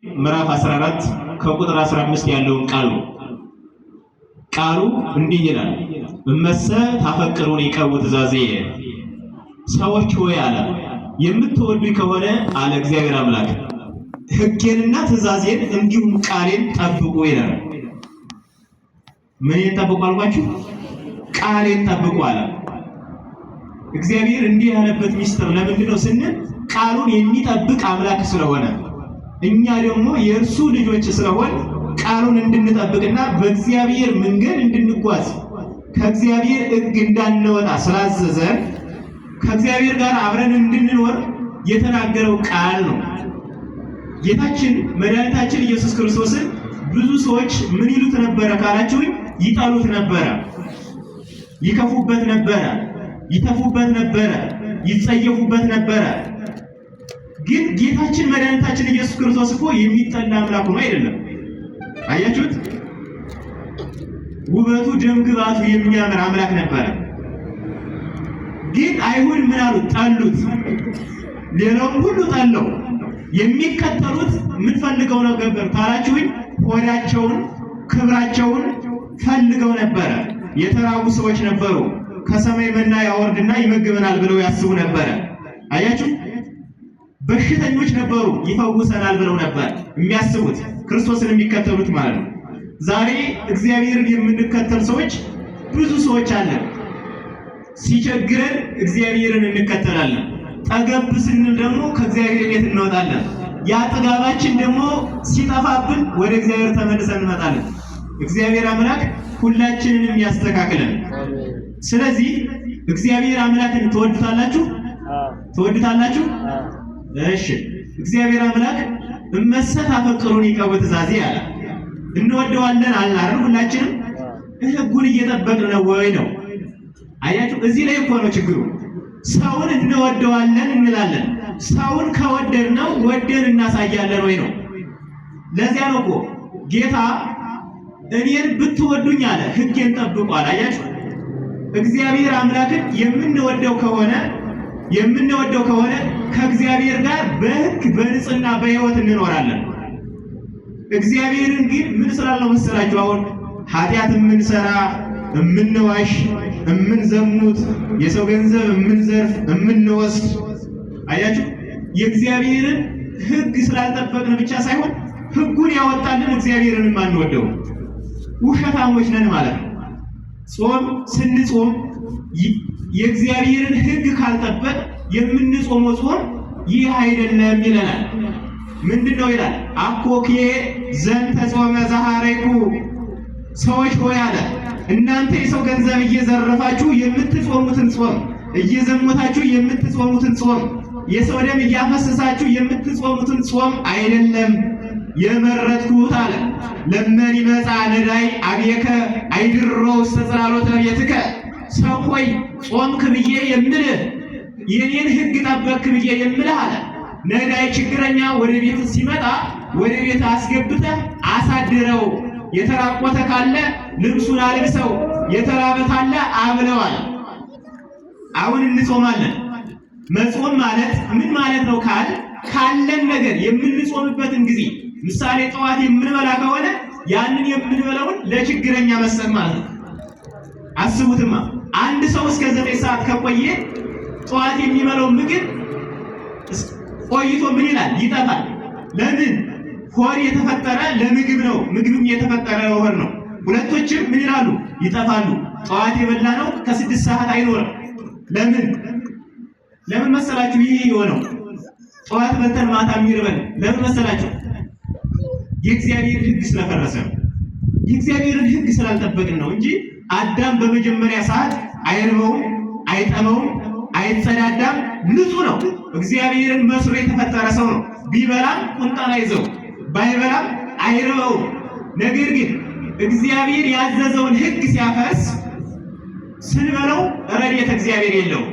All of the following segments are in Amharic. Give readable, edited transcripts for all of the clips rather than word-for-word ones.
ምዕራፍ 14 ከቁጥር 15 ያለውን ቃሉ እንዲህ ይላል። እመሰ ታፈቅሩኒ ቀቡ ትእዛዜየ፣ ሰዎች ሆይ አለ የምትወዱኝ ከሆነ አለ እግዚአብሔር አምላክ ሕጌንና ትእዛዜን እንዲሁም ቃሌን ጠብቁ ይላል። ምን ጠብቁ አልኳችሁ? ቃሌን ጠብቁ አለ። እግዚአብሔር እንዲህ ያለበት ሚስጥር ለምንድን ነው ስንል ቃሉን የሚጠብቅ አምላክ ስለሆነ እኛ ደግሞ የእርሱ ልጆች ስለሆን ቃሉን እንድንጠብቅና በእግዚአብሔር መንገድ እንድንጓዝ ከእግዚአብሔር ሕግ እንዳንወጣ ስላዘዘን ከእግዚአብሔር ጋር አብረን እንድንኖር የተናገረው ቃል ነው። ጌታችን መድኃኒታችን ኢየሱስ ክርስቶስን ብዙ ሰዎች ምን ይሉት ነበረ ካላችሁኝ፣ ይጠሉት ነበረ፣ ይከፉበት ነበረ፣ ይተፉበት ነበረ፣ ይጸየፉበት ነበረ። ግን ጌታችን መድኃኒታችን ኢየሱስ ክርስቶስ እኮ የሚጠላ አምላክ ሆኖ አይደለም። አያችሁት? ውበቱ ደምግባቱ የሚያምር አምላክ ነበረ። ግን አይሁድ ምን አሉት? ጠሉት። ሌላውም ሁሉ ጠላው። የሚከተሉት ምን ፈልገው ነው ነበር ካላችሁኝ፣ ሆዳቸውን ክብራቸውን ፈልገው ነበረ። የተራቡ ሰዎች ነበሩ። ከሰማይ መና ያወርድና ይመግበናል ብለው ያስቡ ነበረ። አያችሁ? በሽተኞች ነበሩ፣ ይፈውሰናል ብለው ነበር የሚያስቡት፣ ክርስቶስን የሚከተሉት ማለት ነው። ዛሬ እግዚአብሔርን የምንከተል ሰዎች ብዙ ሰዎች አለን። ሲቸግረን እግዚአብሔርን እንከተላለን። ጠገብ ስንል ደግሞ ከእግዚአብሔር ቤት እንወጣለን። ያ ጥጋባችን ደግሞ ሲጠፋብን ወደ እግዚአብሔር ተመልሰን እንመጣለን። እግዚአብሔር አምላክ ሁላችንንም ያስተካክለን። ስለዚህ እግዚአብሔር አምላክን ትወዱታላችሁ? ትወዱታላችሁ? እሺ። እግዚአብሔር አምላክ እመሰ ታፈቅሩኒ ቀቡ ትእዛዜየ አለ። እንወደዋለን አልን አይደል? ሁላችንም ሕጉን እየጠበቅን ነው ወይ ነው? አያችሁ፣ እዚህ ላይ እኮ ነው ችግሩ። ሰውን እንወደዋለን እንላለን። ሰውን ከወደድነው ወደን እናሳያለን ወይ ነው? ለዚያ ነው እኮ ጌታ እኔን ብትወዱኝ አለ ሕጌን ጠብቋል። አያችሁ፣ እግዚአብሔር አምላክን የምንወደው ከሆነ ከእግዚአብሔር ጋር በሕግ በንጽህና በሕይወት እንኖራለን። እግዚአብሔርን ግን ምን ስላልነው መሰላችሁ? አሁን ኃጢአት የምንሰራ የምንዋሽ፣ የምንዘሙት፣ የሰው ገንዘብ የምንዘርፍ፣ የምንወስድ፣ አያችሁ፣ የእግዚአብሔርን ሕግ ስላልጠበቅን ብቻ ሳይሆን ሕጉን ያወጣልን እግዚአብሔርን አንወደው ውሸታሞች ነን ማለት ነው። ጾም ስንጾም የእግዚአብሔርን ሕግ ካልጠበቅ የምንጾመው ጾም ይህ አይደለም ይለናል። ምንድነው ይላል? አኮኬ ዘንተ ጾመ ዘሐረይኩ፣ ሰዎች ሆይ አለ እናንተ የሰው ገንዘብ እየዘረፋችሁ የምትጾሙትን ጾም፣ እየዘሞታችሁ የምትጾሙትን ጾም፣ የሰው ደም እያፈሰሳችሁ የምትጾሙትን ጾም አይደለም የመረጥኩት አለ። ለመን ይመጻ ነዳይ አብየከ አይድሮ ውስተ ጽላሎተ ቤትከ፣ ሰው ሆይ ጾምክ ብዬ የምልህ የኔን ሕግ ጠበቅክ ብዬ የምልህ አለ ነዳይ ችግረኛ ወደ ቤት ሲመጣ ወደ ቤት አስገብተህ አሳድረው፣ የተራቆተ ካለ ልብሱን አልብሰው፣ የተራበ ካለ አብለዋል። አሁን እንጾማለን። መጾም ማለት ምን ማለት ነው ካለን ነገር የምንጾምበትን ጊዜ፣ ምሳሌ ጠዋት የምንበላ ከሆነ ያንን የምንበላውን ለችግረኛ መስጠት ማለት ነው። አስቡትማ አንድ ሰው እስከ 9 ሰዓት ከቆየ ጠዋት የሚበላው ምግብ ቆይቶ ምን ይላል? ይጠፋል። ለምን? ሆድ የተፈጠረ ለምግብ ነው፣ ምግብም የተፈጠረ ለሆድ ነው። ሁለቶችም ምን ይላሉ? ይጠፋሉ። ጠዋት የበላ ነው ከ6 ሰዓት አይኖርም። ለምን መሰላችሁ? ይህ የሆነው ጠዋት በልተን ማታ የሚርበን ለምን መሰላችሁ? የእግዚአብሔር ሕግ ስለፈረሰ ነው። የእግዚአብሔርን ሕግ ስላልጠበቅን ነው እንጂ አዳም በመጀመሪያ ሰዓት አይርበውም፣ አይጠመውም፣ አይጸዳዳም፣ ንጹህ ነው። እግዚአብሔርን መስሎ የተፈጠረ ሰው ነው። ቢበላም ቁንጣን አይዘው፣ ባይበላም አይርበውም። ነገር ግን እግዚአብሔር ያዘዘውን ሕግ ሲያፈርስ ስንበለው ረድኤተ እግዚአብሔር የለውም።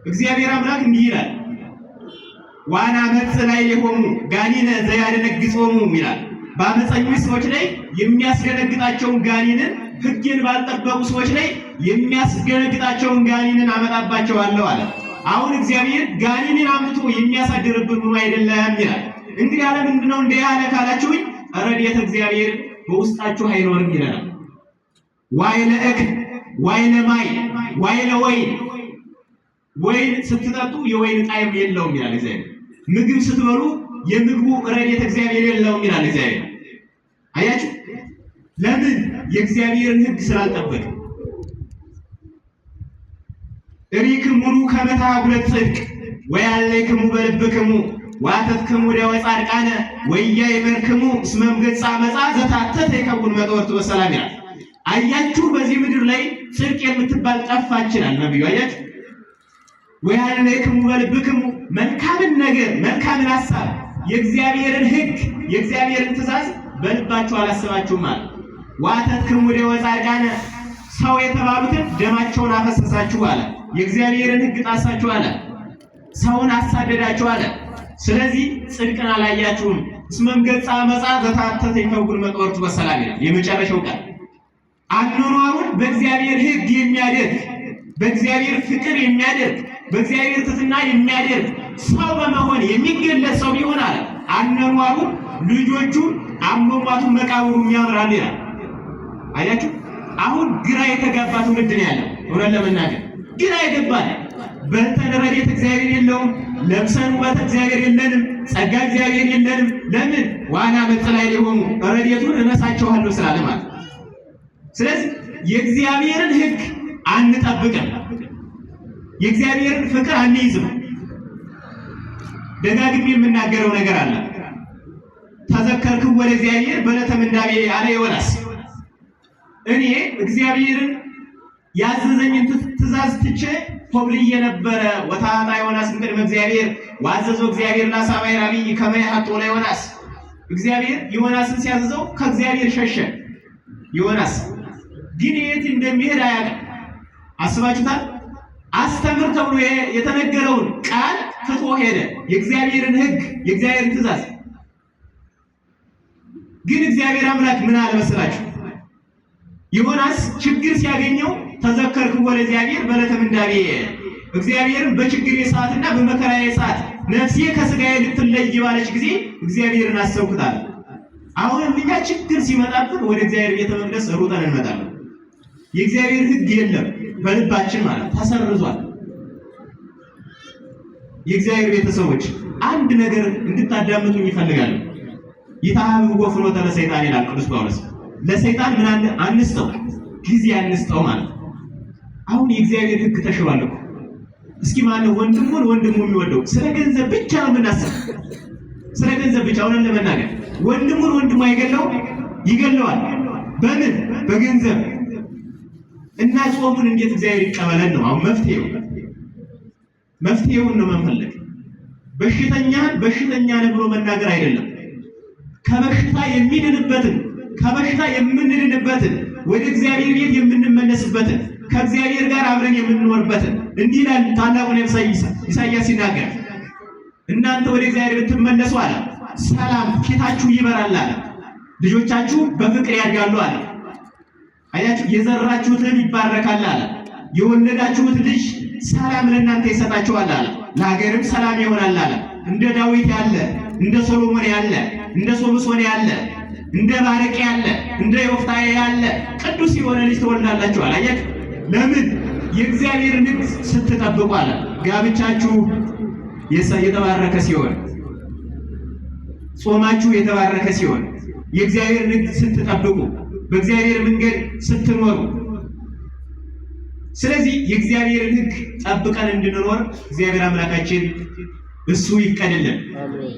እግዚአብሔር አምላክ እንዲህ ይላል፣ ዋና መጽ ላይ የሆኑ ጋኒነ ዘያደነግጾሙ ይላል። በአመፀኞች ሰዎች ላይ የሚያስደነግጣቸውን ጋኒንን፣ ሕጌን ባልጠበቁ ሰዎች ላይ የሚያስደነግጣቸውን ጋኒንን አመጣባቸዋለሁ አለ። አሁን እግዚአብሔር ጋኒንን አምጥቶ የሚያሳድርብን ሆኖ አይደለም ይላል። እንግዲህ ያለ ምንድነው እንደ ያለ ካላችሁኝ ረድኤተ እግዚአብሔር በውስጣችሁ አይኖርም ይላል። ዋይለ እክል ዋይለ ማይ ዋይለ ወይን ስትጠጡ የወይን ጣዕም የለውም ይላል እግዚአብሔር። ምግብ ስትበሉ የምግቡ ረድኤተ እግዚአብሔር የለውም ይላል እግዚአብሔር። አያችሁ ለምን? የእግዚአብሔርን ሕግ ስላልጠበቀ። እሪክሙኑ ከመ ተሐጉለ ጽድቅ ወያለይክሙ በልብክሙ ወአተትክሙ ደወ ጻድቃነ ወኢያእመርክሙ እስመ እምገጸ ዓመፃ ዘታተተ ይከውን መቅበርቱ በሰላም ይላል። አያችሁ በዚህ ምድር ላይ ጽድቅ የምትባል ጠፋች ይላል ነብዩ። አያችሁ ወያለይክሙ በልብክሙ መልካምን ነገር መልካምን ሐሳብ የእግዚአብሔርን ሕግ የእግዚአብሔርን ትእዛዝ በልባችሁ አላሰባችሁም ማለት። ወአተትክሙ ደወ ጻድቃነ ሰው የተባሉትን ደማቸውን አፈሰሳችሁ አለ። የእግዚአብሔርን ሕግ ጣሳችሁ አለ። ሰውን አሳደዳችሁ አለ። ስለዚህ ጽድቅን አላያችሁም። እስመ እምገጸ ዓመፃ ዘታተተ ይከውን መቅበርቱ በሰላም ይላል። የመጨረሻው ቃል አኗኗሩን በእግዚአብሔር ሕግ የሚያደርግ በእግዚአብሔር ፍቅር የሚያደርግ በእግዚአብሔር ትሕትና የሚያደርግ ሰው በመሆን የሚገለጽ ሰው ቢሆን አለ አኗኗሩ ልጆቹ አሟሟቱ መቃብሩ የሚያምራል ይላል። አያችሁ አሁን ግራ የተጋባ ትውልድ ነው ያለው። እውነት ለመናገር ግራ የገባን በልተን ረድኤተ እግዚአብሔር የለውም፣ ለብሰን ውበተ እግዚአብሔር የለንም፣ ጸጋ እግዚአብሔር የለንም። ለምን? ዋና መጥላይ ሊሆኑ ረድኤቱን እነሳቸዋለሁ ስላለ ማለት። ስለዚህ የእግዚአብሔርን ሕግ አንጠብቅም፣ የእግዚአብሔርን ፍቅር አንይዝም። ደጋግሜ የምናገረው ነገር አለ። ተዘከርክሙ ወደ እግዚአብሔር በዕለተ ምንዳቤ አለ ዮናስ። እኔ እግዚአብሔርን ያዘዘኝን ትእዛዝ ትቼ ኮብልዬ ነበረ። ወታታ ዮናስ እምቅድመ እግዚአብሔር ወአዘዞ እግዚአብሔር ለሳባይ አብይ ከመ ይሐጦ ለዮናስ። እግዚአብሔር ዮናስን ሲያዘዘው ከእግዚአብሔር ሸሸ። ዮናስ ግን የት እንደሚሄድ አያውቅም። አስባችሁታል? አስተምር ተብሎ የተነገረውን ቃል ትቶ ሄደ። የእግዚአብሔርን ሕግ የእግዚአብሔርን ትእዛዝ ግን እግዚአብሔር አምላክ ምን አለ መሰላችሁ? ዮናስ ችግር ሲያገኘው ተዘከርክሙ ወደ እግዚአብሔር በዕለተ ምንዳቤ፣ እግዚአብሔርን በችግሬ ሰዓትና በመከራዬ ሰዓት ነፍሴ ከሥጋዬ ልትለይ ባለች ጊዜ እግዚአብሔርን አሰብኩታል። አሁንም እኛ ችግር ሲመጣብን ወደ እግዚአብሔር ቤተ መቅደስ ሩጠን እንመጣለን። የእግዚአብሔር ሕግ የለም በልባችን ማለት ተሰርዟል። የእግዚአብሔር ቤተሰቦች አንድ ነገር እንድታዳምጡኝ ይፈልጋሉ። ይታሃብዎ ፍኖተ ለሰይጣን ይላል ቅዱስ ጳውሎስ። ለሰይጣን ምን አንስተው ጊዜ አንስተው ማለት። አሁን የእግዚአብሔር ሕግ ተሽሯል እኮ። እስኪ ማነው ወንድሙ የሚወደው? ስለ ገንዘብ ብቻ ነው የምናስብ። ስለ ገንዘብ ብቻ ሆነን ለመናገር ወንድሙን ወንድሙ አይገለው ይገለዋል። በምን? በገንዘብ። እና ጾሙን እንዴት እግዚአብሔር ይቀበለን ነው አሁን መፍትሄውን ነው መፈለግ። በሽተኛ ነው ብሎ መናገር አይደለም። ከበሽታ የሚድንበትን ከበሽታ የምንድንበትን ወደ እግዚአብሔር ቤት የምንመለስበትን ከእግዚአብሔር ጋር አብረን የምንኖርበትን እንዲህ ይላል ታላቁ ነቢዩ ኢሳይያስ ሲናገር፣ እናንተ ወደ እግዚአብሔር ብትመለሱ አለ ሰላም ፊታችሁ ይበራል አለ፣ ልጆቻችሁ በፍቅር ያድጋሉ አለ። አያችሁ የዘራችሁትን ይባረካል አለ፣ የወለዳችሁት ልጅ ሰላም ለእናንተ ይሰጣችኋል አለ፣ ለሀገርም ሰላም ይሆናል አለ። እንደ ዳዊት ያለ እንደ ሶሎሞን ያለ እንደ ሶምሶን ያለ እንደ ባረቅ ያለ እንደ ዮፍታሔ ያለ ቅዱስ የሆነ ልጅ ትወልዳላችሁ አለ። አያችሁ ለምን? የእግዚአብሔርን ሕግ ስትጠብቁ አለ። ጋብቻችሁ የተባረከ ሲሆን፣ ጾማችሁ የተባረከ ሲሆን፣ የእግዚአብሔርን ሕግ ስትጠብቁ፣ በእግዚአብሔር መንገድ ስትኖሩ። ስለዚህ የእግዚአብሔርን ሕግ ጠብቀን እንድንኖር እግዚአብሔር አምላካችን እሱ ይፍቀድልን።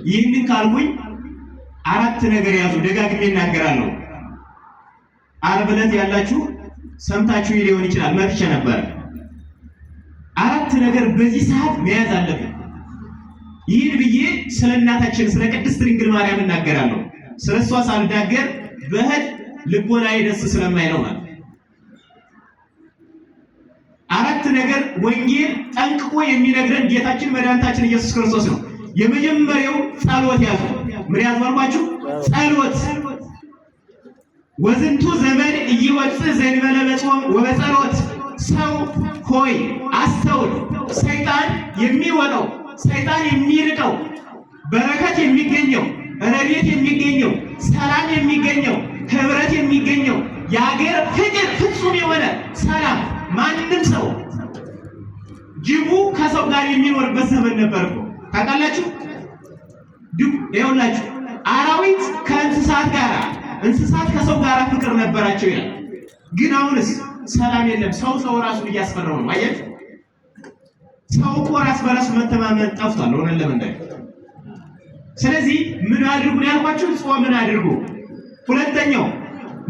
ይህንን ካልኩኝ አራት ነገር ያዙ። ደጋግሜ እናገራለሁ። ዓርብ ዕለት ያላችሁ ሰምታችሁ ሊሆን ይችላል። መጥቼ ነበር። አራት ነገር በዚህ ሰዓት መያዝ አለብን። ይህን ብዬ ስለ እናታችን ስለ ቅድስት ድንግል ማርያም እናገራለሁ። ስለ እሷ ሳልናገር በህድ ልቦናዬ ደስ ስለማይለው ማለት። አራት ነገር ወንጌል ጠንቅቆ የሚነግረን ጌታችን መድኃኒታችን ኢየሱስ ክርስቶስ ነው። የመጀመሪያው ጸሎት ያዙ። ምን ያዙ አልኳችሁ? ጸሎት። ወዝንቱ ዘመን እይወጽእ ዘእንበለ በጾም ወበጸሎት። ሰው ሆይ አስተውል፣ ሰይጣን የሚወጣው ሰይጣን የሚርቀው በረከት የሚገኘው ረድኤት የሚገኘው ሰላም የሚገኘው ህብረት የሚገኘው የሀገር ፍቅር ፍጹም የሆነ ሰላም ማንም ሰው ጅቡ ከሰው ጋር የሚኖርበት ዘመን ነበር እኮ ታውቃላችሁ። ይኸውላችሁ አራዊት ከእንስሳት ጋር እንስሳት ከሰው ጋር ፍቅር ነበራቸው ይላል። ግን አሁንስ ሰላም የለም። ሰው ራሱን እያስፈራው ነው። አያችሁ ሰው እኮ ራስ በራሱ መተማመን ጠፍቷል። ሆነን ለምን ስለዚህ ምን አድርጉ ያልኳችሁ ጾምን አድርጉ። ሁለተኛው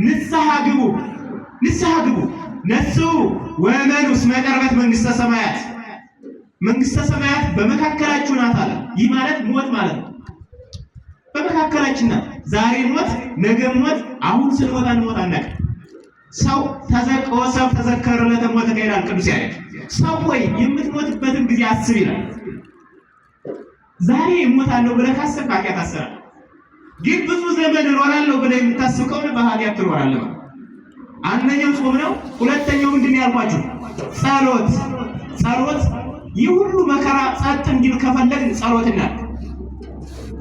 ንስሐ ግቡ። ንስሐ ግቡ ነስኡ ወእመኑ እስመ ቀርበት መንግስተ ሰማያት። መንግስተ ሰማያት በመካከላችሁ ናት አለ። ይህ ማለት ሞት ማለት ነው። በመካከላችን ናት። ዛሬ ሞት ነገ ሞት፣ አሁን ስንሞት አንሞት አናውቅም። ሰው ተዘከረ ለተሞተ ይላል ቅዱስ ያሬድ። ሰው ሆይ የምትሞትበትን ጊዜ አስብ ይላል። ዛሬ እሞታለሁ ብለህ ካሰብክ ኃጢአት አሰራለህ። ግን ብዙ ዘመን እኖራለሁ ብለህ የምታስብ ከሆነ በኃጢአት ትኖራለህ። አንደኛው ጾም ነው። ሁለተኛው ምንድን ነው ያልኳችሁ? ጸሎት። ጸሎት ይህ ሁሉ መከራ ጸጥ እንዲል ከፈለግን ጸሎት እናድርግ።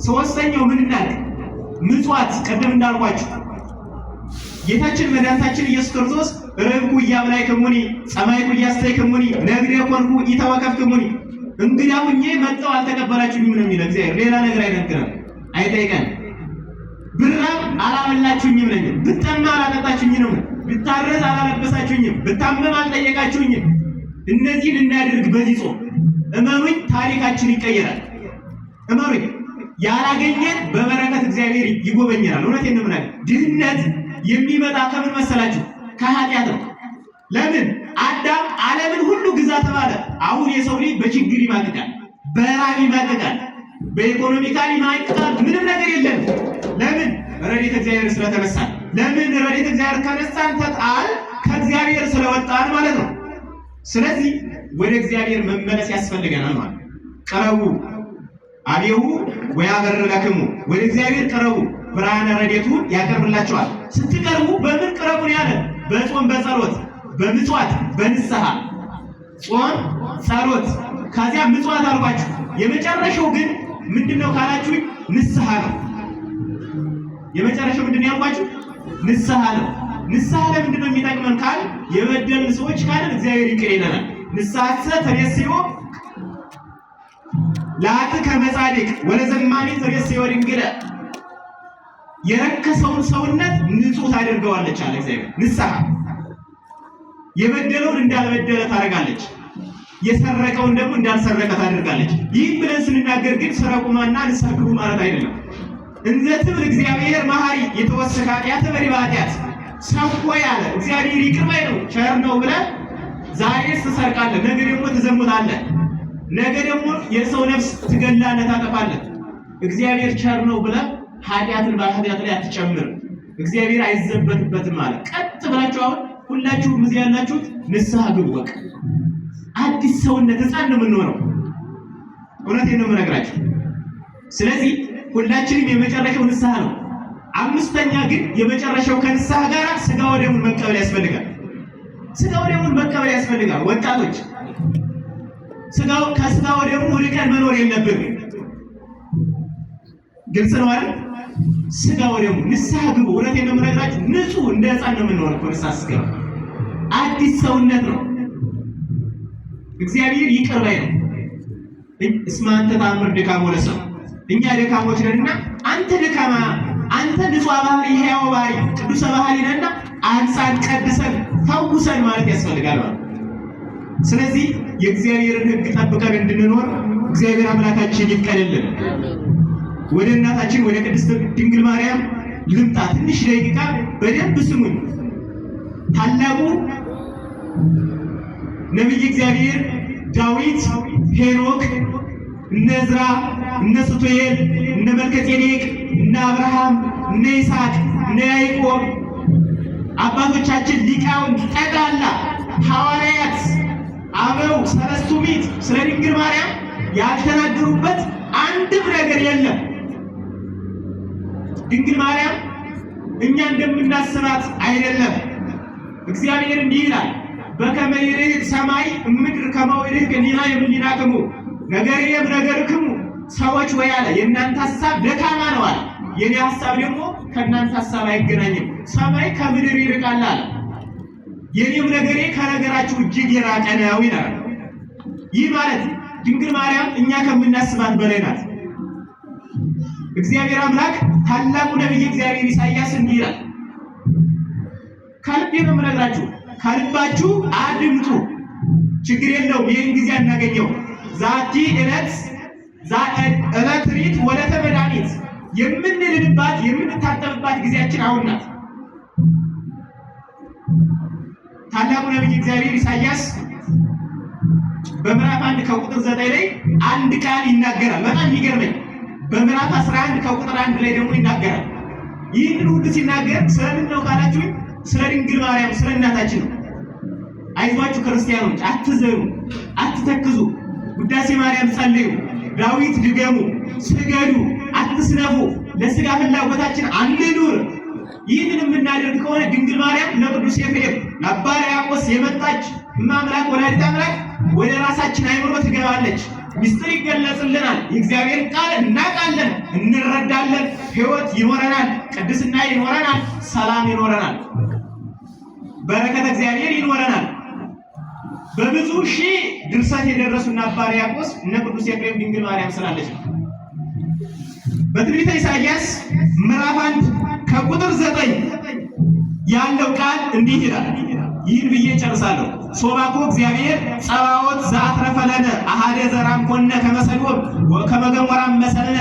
ሶስተኛው ምን እናድርግ? ምጽዋት። ቅድም እንዳልኳችሁ ጌታችን መድኃኒታችን ኢየሱስ ክርስቶስ ርብኩ ኢያብላዕክሙኒ ጸማዕኩ ኢያስተይክሙኒ ነግዴ ኮንኩ ኢተወከፍክሙኒ፣ እንግዳ ሁኜ መጣሁ አልተቀበላችሁኝም ነው የሚለው እግዚአብሔር። ሌላ ነገር አይነግረንም፣ አይጠይቀንም። ብራብ አላበላችሁኝም ነኝ፣ ብጠማ አላጠጣችሁኝም፣ ብታረዝ አላለበሳችሁኝም፣ ብታመም አልጠየቃችሁኝም። እነዚህን እናድርግ በዚህ ጾም። እመኑኝ ታሪካችን ይቀየራል። እመኑኝ ያላገኘን በበረከት እግዚአብሔር ይጎበኘናል። እውነቴን ነው የምናገር። ድህነት የሚመጣ ከምን መሰላችሁ? ከኃጢአት ነው። ለምን አዳም ዓለምን ሁሉ ግዛ ተባለ። አሁን የሰው ልጅ በችግር ይማቅቃል፣ በራብ ይማቅቃል፣ በኢኮኖሚካል ይማቅቃል። ምንም ነገር የለም። ለምን? ረድኤተ እግዚአብሔር ስለተነሳ። ለምን? ረድኤተ እግዚአብሔር ከነሳን ተጣል ከእግዚአብሔር ስለወጣን ማለት ነው። ስለዚህ ወደ እግዚአብሔር መመለስ ያስፈልገናል ማለት ነው። ቀረቡ አቤሁ ወያበርህ ለክሙ፣ ወደ እግዚአብሔር ቀረቡ ብርሃነ ረድኤቱን ያቀርብላችኋል። ስትቀርቡ በምን ቀረቡ ያለ? በጾም በጸሎት በምጽዋት በንስሐ። ጾም ጸሎት፣ ከዚያ ምጽዋት አልኳችሁ። የመጨረሻው ግን ምንድነው ካላችሁኝ? ንስሐ ነው። የመጨረሻው ምንድነው ያልኳችሁ? ንስሐ ነው። ንስሐ ለምንድን ነው የሚጠቅመን ካል የበደልን ሰዎች ካልን እግዚአብሔር ይቅር ይለናል። ንስሐሰ ተሬስዮ ለአጥከ መጻድቅ ወለዘማኒ ተሬስዮ ድንግለ፣ የረከሰውን ሰውነት ንጹህ ታደርገዋለች አለ እግዚአብሔር። ንስሐ የበደለውን እንዳልበደለ ታደርጋለች፣ የሰረቀውን ደግሞ እንዳልሰረቀ ታደርጋለች። ይህን ብለን ስንናገር ግን ስረቁማና ንስሐ ግቡ ማለት አይደለም። እንዘ ትብል እግዚአብሔር መሐሪ የተወሰከ ኃጢአት በዲበ ኃጢአት። ሰው ሆይ አለ እግዚአብሔር ይቅር ባይ ነው ቸር ነው ብለህ ዛሬ ትሰርቃለህ፣ ነገ ደግሞ ትዘሙታለህ፣ ነገ ደግሞ የሰው ነፍስ ትገላለህ፣ ታጠፋለህ። እግዚአብሔር ቸር ነው ብለህ ኃጢአትን በኃጢአት ላይ አትጨምር። እግዚአብሔር አይዘበትበትም ማለት ቀጥ ብላችሁ አሁን ሁላችሁም እዚህ ያላችሁት ንስሐ ግቡ። በቃ አዲስ ሰውነት ሕፃን ነው የምንሆነው። እውነቴን ነው የምነግራችሁ። ስለዚህ ሁላችንም የመጨረሻው ንስሐ ነው። አምስተኛ ግን የመጨረሻው ከንስሐ ጋር ስጋ ወደሙን መቀበል ያስፈልጋል። ስጋ ወደሙን መቀበል ያስፈልጋል። ወጣቶች ከስጋ ወደሙ ርቀን መኖር የለብንም። ግልጽ ነው አይደል? ስጋ ወደሙ ንስሐ ግቡ። እውነቴን ነው የምነግራችሁ። ንጹህ እንደ ሕፃን ነው የምንሆነው እኮ ንስሐ ስገባ። አዲስ ሰውነት ነው። እግዚአብሔር ይቅር ባይ ነው። እስመ አንተ ተአምር ድካሞ ለሰው፣ እኛ ደካሞች ነንና አንተ ደካማ፣ አንተ ንጹሕ ባህሪ ሕያው ባህሪ ቅዱስ ባህሪ ነንና አንጻን ቀድሰን ፈውሰን ማለት ያስፈልጋል ማለት። ስለዚህ የእግዚአብሔርን ሕግ ጠብቀን እንድንኖር እግዚአብሔር አምላካችን ይፍቀድልን። ወደ እናታችን ወደ ቅድስት ድንግል ማርያም ልምጣ። ትንሽ ደቂቃ በደንብ ስሙኝ። ታላቁ ነቢይ እግዚአብሔር ዳዊት፣ ሄኖክ፣ እነ ዕዝራ፣ እነ ሱቱኤል፣ እነ መልከጼዴቅ፣ እነ አብርሃም፣ እነ ይስሐቅ፣ እነ ያዕቆብ አባቶቻችን ሊቃውንት ጠቅላላ ሐዋርያት፣ አበው ሰለስቱ ምዕት ስለ ድንግል ማርያም ያልተናገሩበት አንድም ነገር የለም። ድንግል ማርያም እኛ እንደምናስባት አይደለም። እግዚአብሔር እንዲህ ይላል፣ በከመ ይርህቅ ሰማይ እምድር ከመ ይርህቅ ሕሊናየ እምሕሊናክሙ ነገርየ እምነገርክሙ ሰዎች ወይ አለ የእናንተ ሐሳብ ደካማ ነው አለ፣ የኔ ሐሳብ ደግሞ ከእናንተ ሐሳብ አይገናኝም። ሰማይ ከምድር ይርቃል አለ፣ የኔም ነገሬ ከነገራችሁ እጅግ የራቀ ነው ይላል። ይህ ማለት ድንግል ማርያም እኛ ከምናስባት በላይ ናት። እግዚአብሔር አምላክ ታላቁ ነቢይ እግዚአብሔር ኢሳይያስ እንዲህ ይላል፣ ከልቤ ነው የምነግራችሁ፣ ከልባችሁ አድምጡ። ችግር የለውም ይህን ጊዜ አናገኘው። ዛቲ ዕለት ሪት ወለተ መድኃኒት የምንልንባት የምንታጠብባት ጊዜያችን አሁን ናት። ታላቁ ነቢይ እግዚአብሔር ኢሳይያስ በምዕራፍ 1 ከቁጥር 9 ላይ አንድ ቃል ይናገራል። በጣም ይገርመኝ። በምዕራፍ 11 ከቁጥር 1 ላይ ደግሞ ይናገራል። ይህንን ሁሉ ሲናገር ስለምን ነው ካላችሁ ስለ ድንግል ማርያም ስለ እናታችን ነው። አይዟችሁ ክርስቲያኖች፣ አትዘኑ፣ አትተክዙ፣ ውዳሴ ማርያም ጸልዩ፣ ዳዊት ድገሙ፣ ስገዱ፣ አትስነፉ፣ ለስጋ ፍላጎታችን አንኑር። ይህንን የምናደርግ ከሆነ ድንግል ማርያም ለቅዱስ ኤፍሬም ለአባ ሕርያቆስ የመጣች እማምላክ ወላዲተ አምላክ ወደ ራሳችን አይምሮ ትገባለች። ምስጢር ይገለጽልናል። የእግዚአብሔር ቃል እናውቃለን፣ እንረዳለን፣ ሕይወት ይኖረናል፣ ቅድስና ይኖረናል፣ ሰላም ይኖረናል፣ በረከተ እግዚአብሔር ይኖረናል። በብዙ ሺህ ድርሰት የደረሱና አባ ሕርያቆስ እነ ቅዱስ ኤፍሬም ድንግል ማርያም ስላለች ነው። በትንቢተ ኢሳይያስ ምዕራፍ 1 ከቁጥር 9 ያለው ቃል እንዲህ ይላል። ይህን ብዬ ጨርሳለሁ። ሶባኮ እግዚአብሔር ጸባዖት ዘአትረፈለነ አሐደ ዘራም ኮነ ከመሰዶም ወከመገሞራም መሰልነ።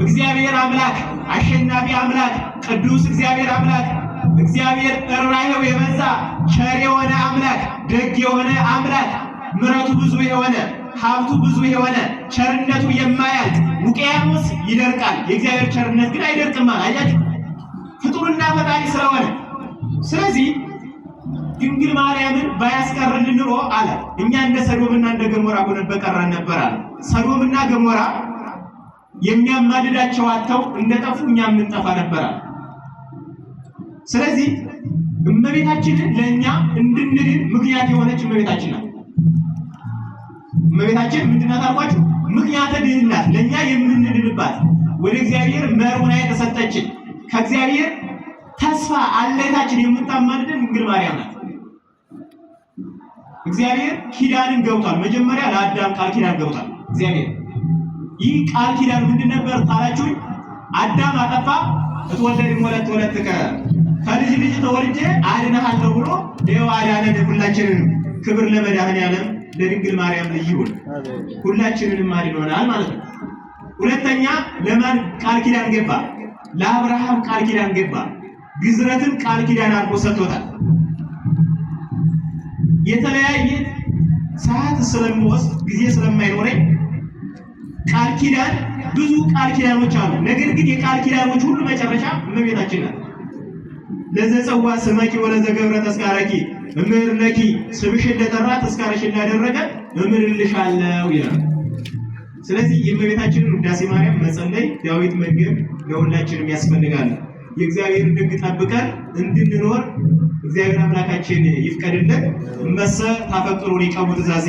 እግዚአብሔር አምላክ አሸናፊ አምላክ ቅዱስ እግዚአብሔር አምላክ እግዚአብሔር ርኅራኄው የበዛ ቸር የሆነ አምላክ ደግ የሆነ አምላክ ምሕረቱ ብዙ የሆነ ሀብቱ ብዙ የሆነ ቸርነቱ የማያልቅ ውቅያኖስ ይደርቃል፣ የእግዚአብሔር ቸርነት ግን አይደርቅም። አያችሁ ፍጡርና ፈጣሪ ስለሆነ። ስለዚህ ድንግል ማርያምን ባያስቀርልን ኑሮ አለ እኛ እንደ ሰዶምና እንደ ገሞራ ሆነን በቀረን ነበር አለ። ሰዶምና ገሞራ የሚያማልዳቸው አጥተው እንደጠፉ እኛም እንጠፋ ነበር አለ። ስለዚህ እመቤታችንን ለእኛ እንድንድን ምክንያት የሆነች እመቤታችን ናት። እመቤታችን ምንድን ናት አልኳችሁ? ምክንያተ ድህነት ለእኛ የምንድንባት ወደ እግዚአብሔር መርሁና የተሰጠችን ከእግዚአብሔር ተስፋ አለታችን የምታማልደን ድንግል ማርያም ናት። እግዚአብሔር ኪዳንን ገብቷል። መጀመሪያ ለአዳም ቃል ኪዳን ገብቷል እግዚአብሔር። ይህ ቃል ኪዳን ምንድን ነበር ታላችሁ? አዳም አጠፋ እትወለድም ወለትከ ከልጅ ልጅ ተወልጄ አድንሃለሁ ብሎ ይኸው አዳነን። ሁላችንን ክብር ለመድኃኔዓለም ለድንግል ማርያም ልጅ ይሁን፣ ሁላችንንም አድኖናል ማለት ነው። ሁለተኛ ለማን ቃል ኪዳን ገባ? ለአብርሃም ቃል ኪዳን ገባ። ግዝረትን ቃል ኪዳን አድርጎ ሰጥቶታል። የተለያየ ሰዓት ስለምወስድ ጊዜ ስለማይኖረኝ ቃል ኪዳን ብዙ ቃል ኪዳኖች አሉ። ነገር ግን የቃል ኪዳኖች ሁሉ መጨረሻ እመቤታችን ናት። ለዘጸዋ ስመኪ ወለዘገብረ ተስካረኪ እምርለኪ፣ ስምሽን ለጠራ ተስካረሽን ላደረገ እምርልሻለሁ ይላል። ስለዚህ የእመቤታችንን ውዳሴ ማርያም መጸለይ፣ ዳዊት መድገም ለሁላችንም ያስፈልጋል። የእግዚአብሔርን ሕግ ጠብቀን እንድንኖር እግዚአብሔር አምላካችን ይፍቀድልን። እመሰ ታፈቅሩኒ ቀቡ ትእዛዜ፣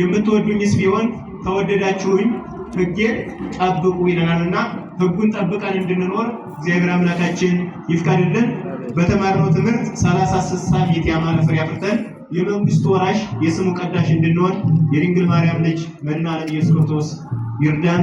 የምትወዱኝስ ቢሆን ተወደዳችሁኝ ሕጌን ጠብቁ ይለናልና ሕጉን ጠብቀን እንድንኖር እግዚአብሔር አምላካችን ይፍቀድልን። በተማርነው ትምህርት 30 60 ሚት ያማረ ፍሬ አፍርተን የመንግስቱ ወራሽ የስሙ ቀዳሽ እንድንሆን የድንግል ማርያም ልጅ መድኃኔዓለም ኢየሱስ ክርስቶስ ይርዳን።